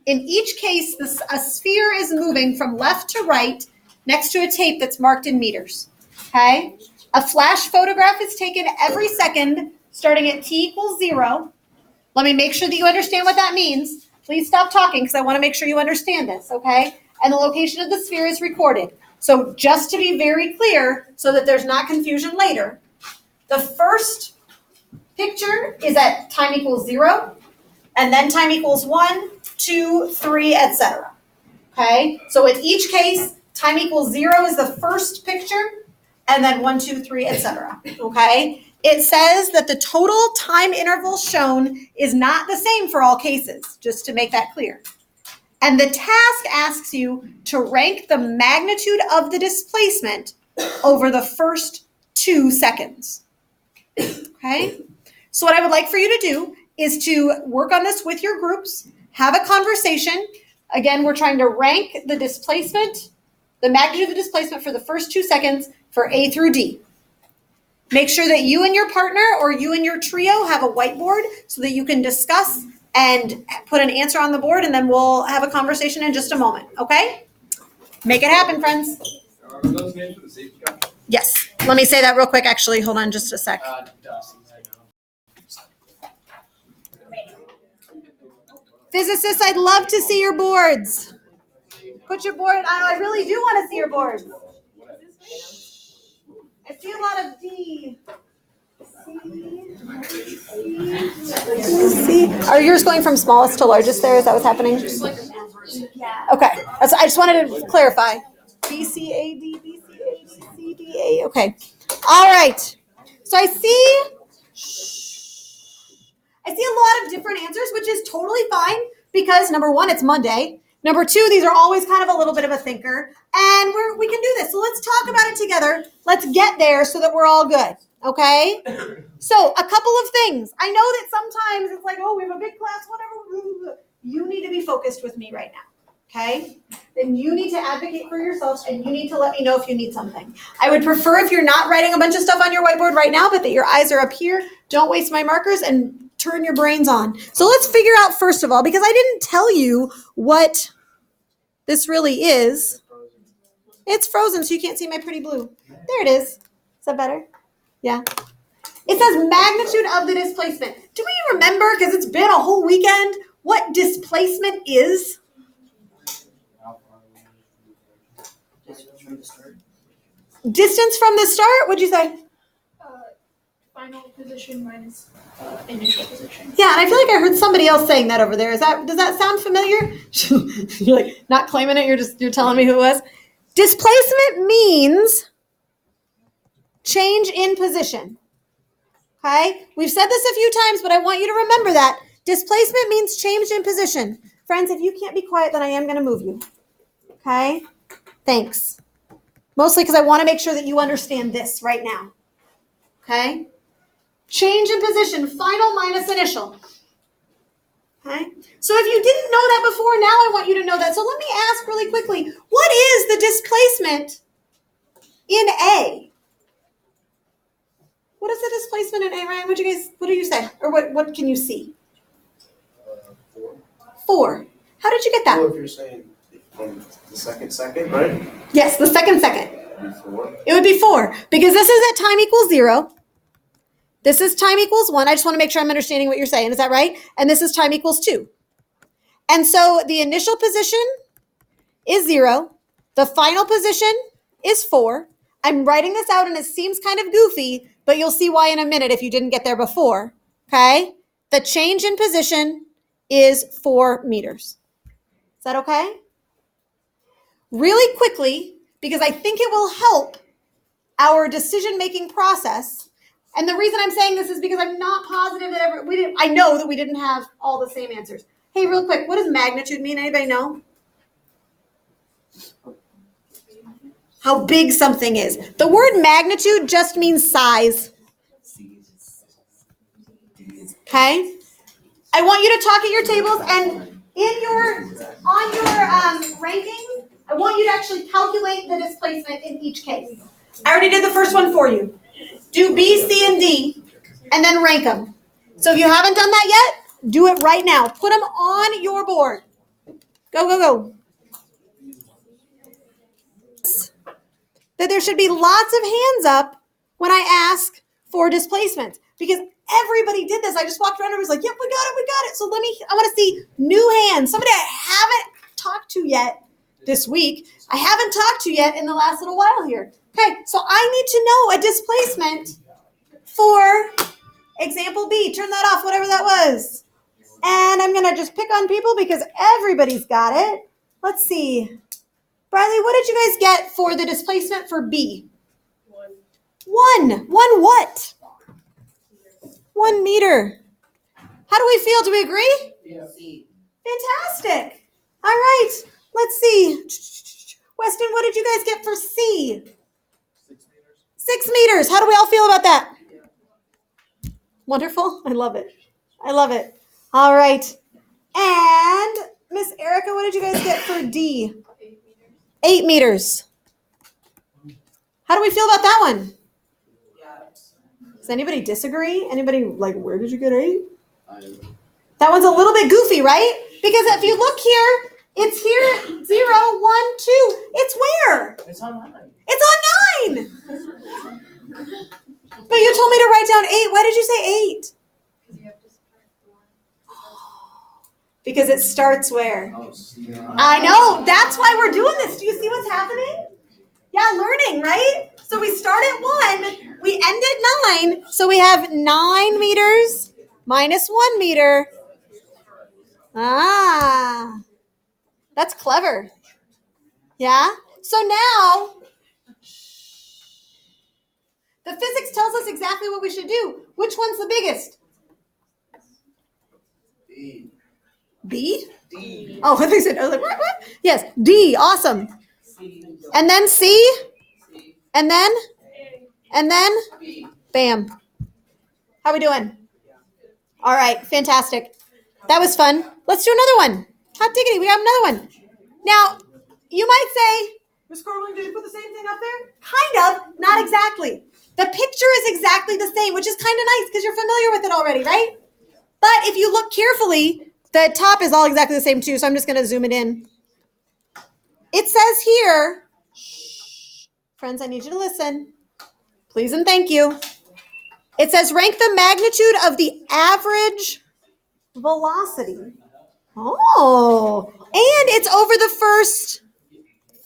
In each case, a sphere is moving from left to right next to a tape that's marked in meters. Okay? A flash photograph is taken every second starting at t equals 0. Let me make sure that you understand what that means. Please stop talking because I want to make sure you understand this, okay? And the location of the sphere is recorded. So just to be very clear so that there's not confusion later, the first picture is at time equals 0, and then time equals 1, 2, 3, etc. Okay? So in each case, time equals 0 is the first picture, and then 1, 2, 3, etc. Okay? It says that the total time interval shown is not the same for all cases, just to make that clear. And the task asks you to rank the magnitude of the displacement over the first 2 seconds. Okay? So what I would like for you to do is to work on this with your groups, have a conversation. Again, we're trying to rank the displacement, the magnitude of the displacement for the first 2 seconds for A through D. Make sure that you and your partner or you and your trio have a whiteboard so that you can discuss and put an answer on the board, and then we'll have a conversation in just a moment, okay? Make it happen, friends. Are those names for the safety guy? Yes. Let me say that real quick, actually. Hold on just a sec. Physicists, I'd love to see your boards. Put your board, I really do want to see your boards. I see a lot of D. C. Are yours going from smallest to largest there? Is that what's happening? Okay. I just wanted to clarify. B, C, A, D, B, C, A, D, C, D, A. Okay. All right. So I see a lot of different answers, which is totally fine because number one, it's Monday. Number two, these are always kind of a little bit of a thinker, and we can do this. So let's talk about it together. Let's get there so that we're all good, okay? So a couple of things. I know that sometimes it's like, oh, we have a big class, whatever. You need to be focused with me right now, okay? Then you need to advocate for yourself, and you need to let me know if you need something. I would prefer if you're not writing a bunch of stuff on your whiteboard right now, but that your eyes are up here. Don't waste my markers and turn your brains on. So let's figure out, first of all, because I didn't tell you what this really is. It's frozen, so you can't see my pretty blue. There it is. Is that better? Yeah. It says magnitude of the displacement. Do we remember, because it's been a whole weekend, what displacement is? Distance from the start? What'd you say? Final position minus initial position. Yeah, and I feel like I heard somebody else saying that over there. Does that sound familiar? You're like not claiming it. You're telling me who it was. Displacement means change in position. Okay, we've said this a few times, but I want you to remember that displacement means change in position. Friends, if you can't be quiet, then I am going to move you. Okay, thanks. Mostly because I want to make sure that you understand this right now. Okay. Change in position, final minus initial. Okay? So if you didn't know that before, now I want you to know that. So let me ask really quickly, what is the displacement in A? What is the displacement in A, Ryan? What do you say? Or what can you see? 4. How did you get that? Well, if you're saying from the second, right? Yes, the second. 4. It would be 4 because this is at time equals 0. This is time equals 1. I just want to make sure I'm understanding what you're saying. Is that right? And this is time equals 2. And so the initial position is 0. The final position is 4. I'm writing this out and it seems kind of goofy, but you'll see why in a minute if you didn't get there before. Okay? The change in position is 4 meters. Is that okay? Really quickly, because I think it will help our decision-making process. And the reason I'm saying this is because I'm not positive that I know that we didn't have all the same answers. Hey, real quick, what does magnitude mean? Anybody know? How big something is. The word magnitude just means size. Okay? I want you to talk at your tables and on your ranking, I want you to actually calculate the displacement in each case. I already did the first one for you. Do B, C, and D, and then rank them. So if you haven't done that yet, do it right now. Put them on your board. Go, go, go. That there should be lots of hands up when I ask for displacement because everybody did this. I just walked around and was like, yep, we got it. So I want to see new hands. Somebody I haven't talked to yet this week. I haven't talked to yet in the last little while here. Okay, so I need to know a displacement for example B. Turn that off, whatever that was. And I'm going to just pick on people because everybody's got it. Let's see. Bradley, what did you guys get for the displacement for B? 1. 1 what? 1 meter. How do we feel? Do we agree? Yeah. Fantastic. All right. Let's see. Weston, what did you guys get for C? 6 meters. How do we all feel about that? Wonderful. I love it. I love it. All right. And Miss Erica, what did you guys get for D? 8 meters. How do we feel about that one? Does anybody disagree? Anybody like, where did you get 8? That one's a little bit goofy, right? Because if you look here, it's here 0, 1, 2. It's where? It's on 9. It's on 9. But you told me to write down 8. Why did you say 8? Because it starts where? I know. That's why we're doing this. Do you see what's happening? Yeah, learning, right? So we start at 1. We end at 9. So we have 9 meters minus 1 meter. Ah, that's clever. Yeah? So now, the physics tells us exactly what we should do. Which one's the biggest? D. B? D. Oh, I think I was like, what? Yes, D. Awesome. C. And then C? C. And then? And then? B. Bam. How we doing? All right, fantastic. That was fun. Let's do another one. Hot diggity, we have another one. Now, you might say, Ms. Corwin, did you put the same thing up there? Kind of, not exactly. The picture is exactly the same, which is kind of nice because you're familiar with it already, right? But if you look carefully, the top is all exactly the same too, so I'm just going to zoom it in. It says here, shh, friends, I need you to listen. Please and thank you. It says rank the magnitude of the average velocity. Oh, and it's over the first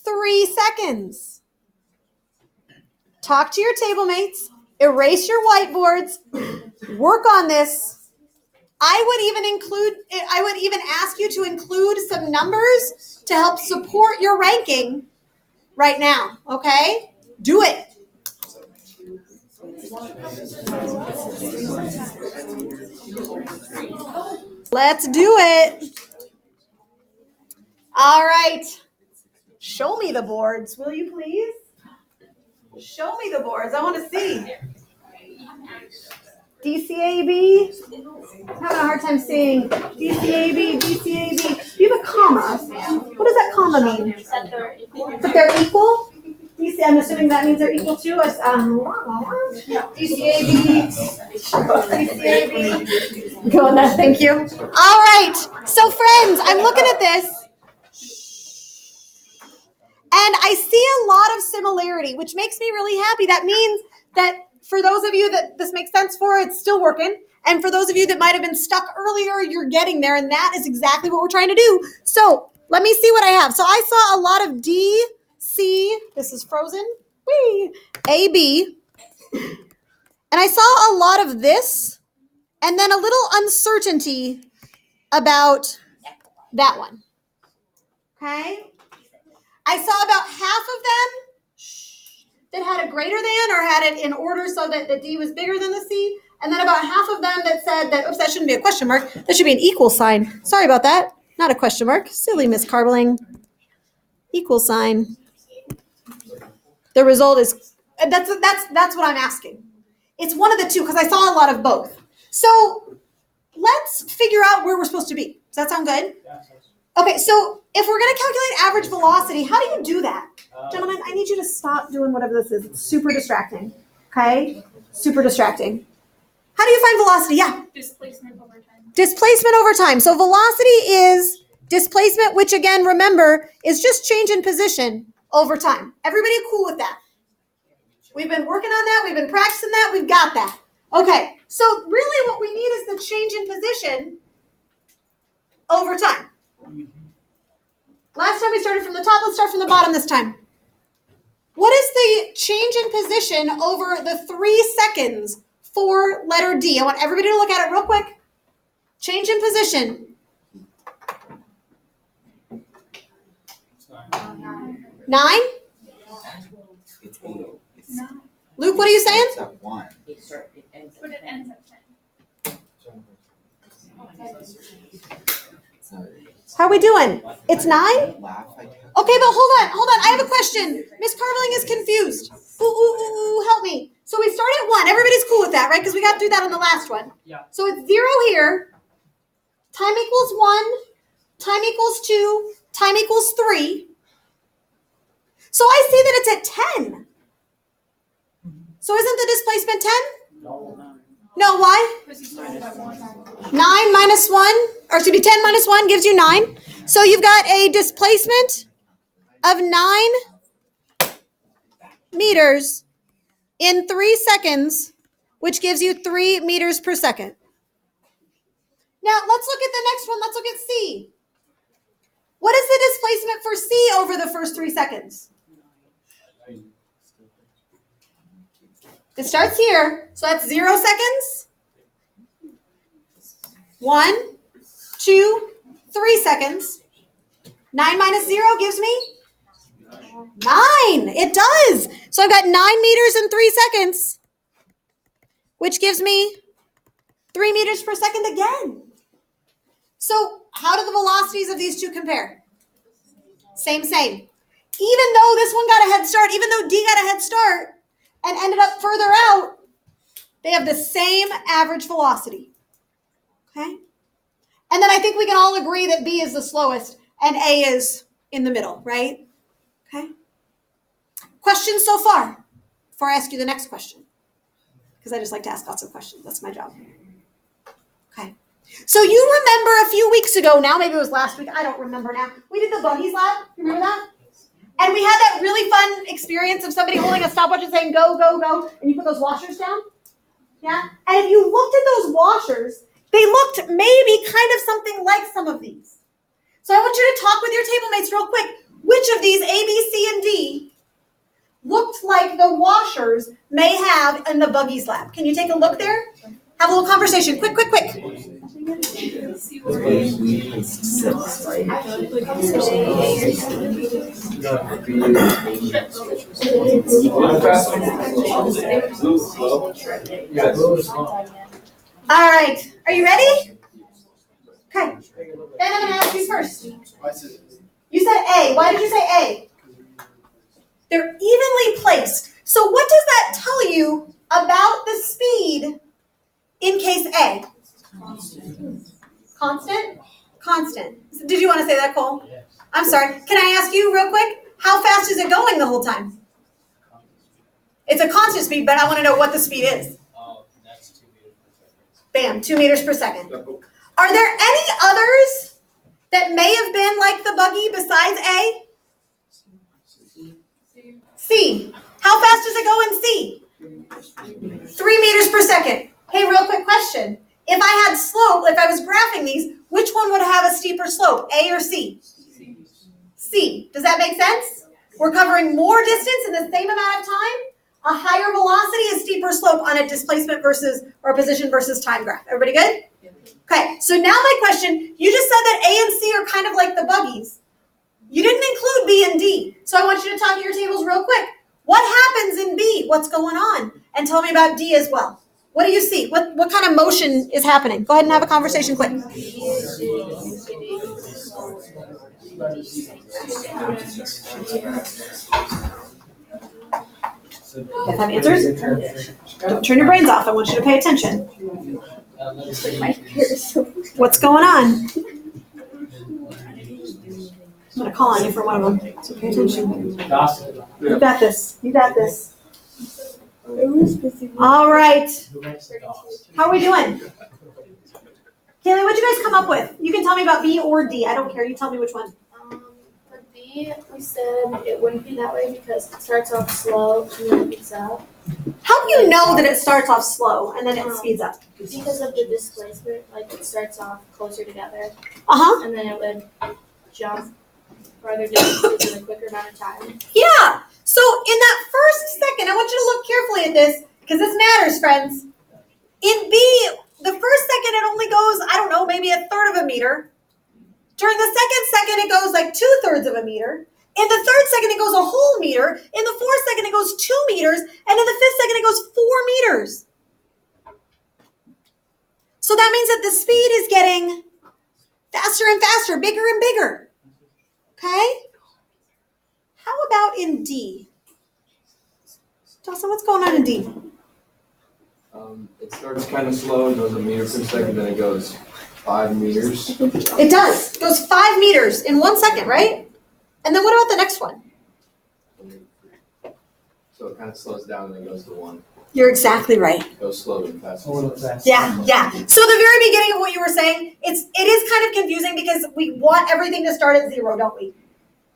3 seconds. Talk to your table mates, erase your whiteboards, work on this. I would even ask you to include some numbers to help support your ranking right now, okay? Do it. Let's do it. All right. Show me the boards, will you please? Show me the boards. I want to see. DCAB. I'm having a hard time seeing. DCAB, DCAB. You have a comma. What does that comma mean? That they're equal? DC, I'm assuming that means they're equal to us. DCAB. DCAB. Go on that. Thank you. All right. So, friends, I'm looking at this. And I see a lot of similarity, which makes me really happy. That means that for those of you that this makes sense for, it's still working. And for those of you that might have been stuck earlier, you're getting there. And that is exactly what we're trying to do. So let me see what I have. So I saw a lot of D, C, this is frozen, whee, A, B. And I saw a lot of this, and then a little uncertainty about that one. Okay? I saw about half of them that had a greater than or had it in order so that the D was bigger than the C. And then about half of them that said that, oops, that shouldn't be a question mark. That should be an equal sign. Sorry about that. Not a question mark. Silly Miss Carbeling. Equal sign. The result is, that's what I'm asking. It's one of the two because I saw a lot of both. So let's figure out where we're supposed to be. Does that sound good? Okay, so if we're going to calculate average velocity, how do you do that? Gentlemen, I need you to stop doing whatever this is. It's super distracting, okay? Super distracting. How do you find velocity? Yeah. Displacement over time. Displacement over time. So velocity is Displacement, which again, remember, is just change in position over time. Everybody cool with that? We've been working on that. We've been practicing that. We've got that. Okay, so really what we need is the change in position over time. Last time we started from the top. Let's start from the bottom this time. What is the change in position over the 3 seconds for letter D? I want everybody to look at it real quick. Change in position. 9? It's 8. Luke, what are you saying? It's at 1. But it ends at 10. How are we doing? It's 9? Laugh, I guess. Okay, but hold on. I have a question. Miss Carveling is confused. Ooh, help me. So we start at 1. Everybody's cool with that, right? Because we got to do that on the last one. Yeah. So it's 0 here. Time equals 1. Time equals 2. Time equals 3. So I see that it's at 10. So isn't the displacement 10? No, why? Because you started at 1. 9 minus 1, or excuse me, 10 minus 1 gives you 9. So you've got a displacement of 9 meters in 3 seconds, which gives you 3 meters per second. Now let's look at the next one. Let's look at C. What is the displacement for C over the first 3 seconds? It starts here, so that's 0 seconds. 1, 2, 3 seconds. 9 minus 0 gives me 9. It does. So I've got 9 meters in 3 seconds, which gives me 3 meters per second again. So how do the velocities of these two compare? Same. Even though this one got a head start, even though D got a head start and ended up further out, they have the same average velocity. Okay? And then I think we can all agree that B is the slowest and A is in the middle, right? Okay? Questions so far before I ask you the next question? Because I just like to ask lots of questions. That's my job. Okay. So you remember a few weeks ago now, maybe it was last week, I don't remember now. We did the buggies lab. You remember that? And we had that really fun experience of somebody holding a stopwatch and saying, go, go, go. And you put those washers down. Yeah? And if you looked at those washers, they looked maybe kind of something like some of these. So I want you to talk with your table mates real quick. Which of these, A, B, C, and D, looked like the washers may have in the buggies lab? Can you take a look there? Have a little conversation. Quick. All right. Are you ready? Okay. Then I'm going to ask you first. You said A. Why did you say A? They're evenly placed. So what does that tell you about the speed in case A? Constant. Did you want to say that, Cole? Yes. I'm sorry. Can I ask you real quick? How fast is it going the whole time? It's a constant speed, but I want to know what the speed is. That's 2 meters per second. Bam, 2 meters per second. Are there any others that may have been like the buggy besides A? C. How fast does it go in C? 3 meters per second. Hey, real quick question. If I had slope, if I was graphing these, which one would have a steeper slope, A or C? C. Does that make sense? We're covering more distance in the same amount of time. A higher velocity, a steeper slope on a displacement versus, or position versus time graph. Everybody good? Okay, so now my question, you just said that A and C are kind of like the buggies. You didn't include B and D. So I want you to talk to your tables real quick. What happens in B? What's going on? And tell me about D as well. What do you see? What kind of motion is happening? Go ahead and have a conversation quick. You have answers? Don't turn your brains off. I want you to pay attention. What's going on? I'm going to call on you for one of them. So pay attention. You got this. All right. How are we doing? Kaylee, what'd you guys come up with? You can tell me about B or D. I don't care. You tell me which one. For B, we said it wouldn't be that way because it starts off slow and then it speeds up. How do you know that it starts off slow and then it speeds up? Because of the displacement, like it starts off closer together Uh-huh. and then it would jump farther distances in a quicker amount of time. Yeah. So in that first second, I want you to look carefully at this because this matters, friends. In B, the first second it only goes, I don't know, maybe a third of a meter. During the second it goes like 2/3 of a meter. In the third second, it goes a whole meter. In the fourth second, it goes 2 meters. And in the fifth second, it goes 4 meters. So that means that the speed is getting faster and faster, bigger and bigger. Okay? How about in D? Dawson, what's going on in D? It starts kind of slow, it goes a meter per second, then it goes 5 meters. It does. It goes 5 meters in 1 second, right? And then what about the next one? So it kind of slows down and then goes to 1. You're exactly right. It goes slow and fast. A little fast. Yeah. So the very beginning of what you were saying, it is kind of confusing because we want everything to start at 0, don't we?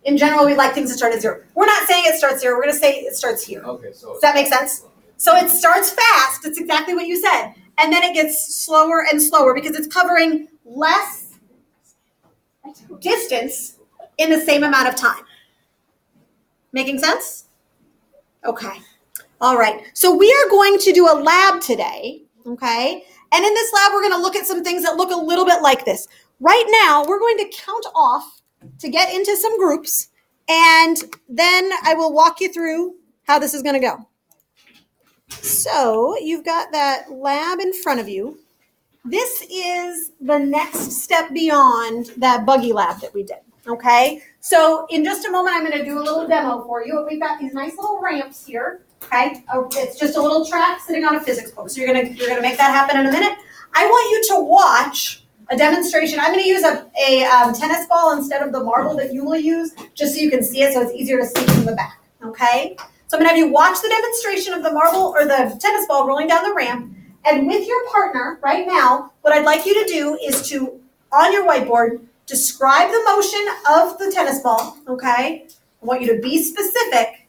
In general, we like things to start at 0. We're not saying it starts 0. We're going to say it starts here. Okay, so. Does that make sense? So it starts fast. It's exactly what you said. And then it gets slower and slower because it's covering less distance in the same amount of time. Making sense? Okay. All right. So we are going to do a lab today, okay? And in this lab, we're going to look at some things that look a little bit like this. Right now, we're going to count off to get into some groups, and then I will walk you through how this is going to go. So you've got that lab in front of you. This is the next step beyond that buggy lab that we did, okay? So in just a moment, I'm going to do a little demo for you. We've got these nice little ramps here, okay? It's just a little track sitting on a physics book. So you're gonna make that happen in a minute. I want you to watch a demonstration. I'm going to use a tennis ball instead of the marble that you will use, just so you can see it, so it's easier to see from the back, okay? So I'm going to have you watch the demonstration of the marble or the tennis ball rolling down the ramp. And with your partner right now, what I'd like you to do is to, on your whiteboard, describe the motion of the tennis ball, okay? I want you to be specific.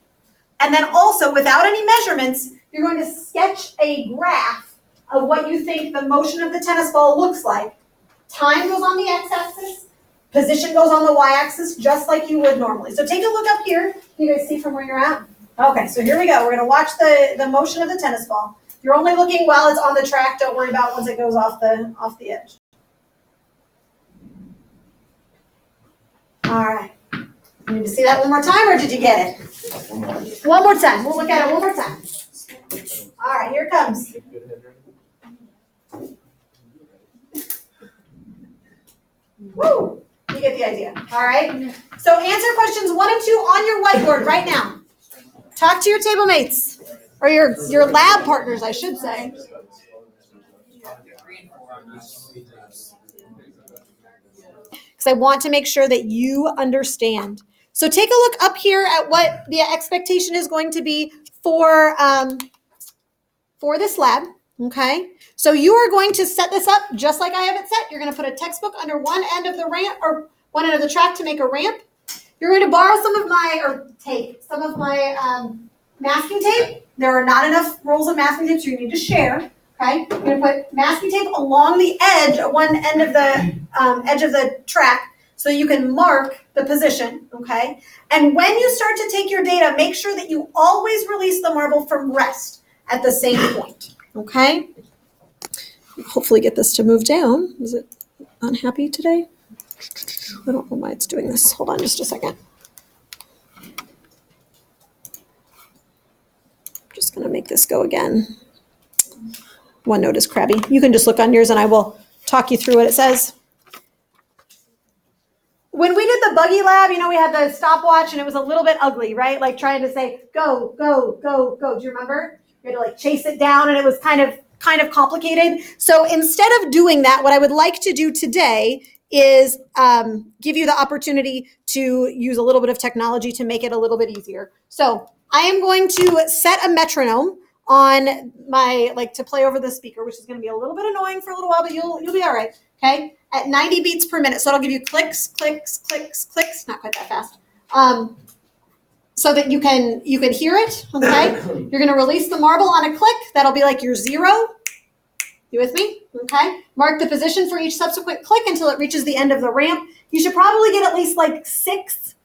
And then also, without any measurements, you're going to sketch a graph of what you think the motion of the tennis ball looks like. Time goes on the x-axis, position goes on the y-axis, just like you would normally. So take a look up here. Can you guys see from where you're at? Okay, so here we go. We're going to watch the motion of the tennis ball. You're only looking while it's on the track. Don't worry about once it goes off the edge. All right. You need to see that one more time, or did you get it? One more time. We'll look at it one more time. All right, here it comes. Woo! You get the idea. All right. So answer questions 1 and 2 on your whiteboard right now. Talk to your table mates, or your lab partners, I should say. Because I want to make sure that you understand. So take a look up here at what the expectation is going to be for this lab. Okay, so you are going to set this up just like I have it set. You're going to put a textbook under one end of the ramp or one end of the track to make a ramp. You're going to borrow some of my masking tape. There are not enough rolls of masking tape, so you need to share. Okay, you're going to put masking tape along the edge, one end of the edge of the track, so you can mark the position. Okay, and when you start to take your data, make sure that you always release the marble from rest at the same point. Okay, hopefully get this to move down. Is it unhappy today? I don't know why it's doing this. Hold on just a second. Just going to make this go again. OneNote is crabby. You can just look on yours and I will talk you through what it says. When we did the buggy lab, we had the stopwatch and it was a little bit ugly, right? Like trying to say, go, go, go, go. Do you remember? You had to like chase it down and it was kind of complicated. So instead of doing that, what I would like to do today is give you the opportunity to use a little bit of technology to make it a little bit easier. So I am going to set a metronome on my, to play over the speaker, which is going to be a little bit annoying for a little while, but you'll be all right. okay, at 90 beats per minute. So it'll give you clicks, clicks, clicks, clicks, not quite that fast. So that you can hear it, okay? You're gonna release the marble on a click. That'll be like your 0. You with me? Okay. Mark the position for each subsequent click until it reaches the end of the ramp. You should probably get at least like 6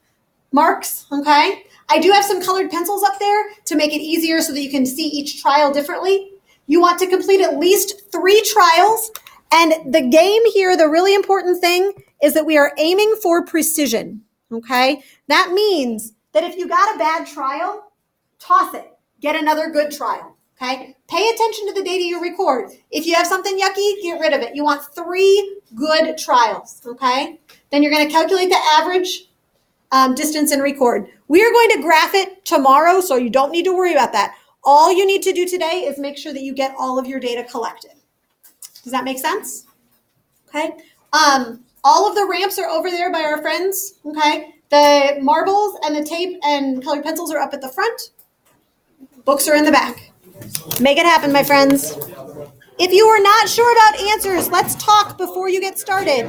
marks, okay? I do have some colored pencils up there to make it easier so that you can see each trial differently. You want to complete at least 3 trials. And the game here, the really important thing is that we are aiming for precision, okay? That means that if you got a bad trial, toss it. Get another good trial, okay? Pay attention to the data you record. If you have something yucky, get rid of it. You want 3 good trials, okay? Then you're going to calculate the average distance and record. We are going to graph it tomorrow, so you don't need to worry about that. All you need to do today is make sure that you get all of your data collected. Does that make sense? Okay. All of the ramps are over there by our friends, okay? The marbles and the tape and colored pencils are up at the front. Books are in the back. Make it happen, my friends. If you are not sure about answers, let's talk before you get started.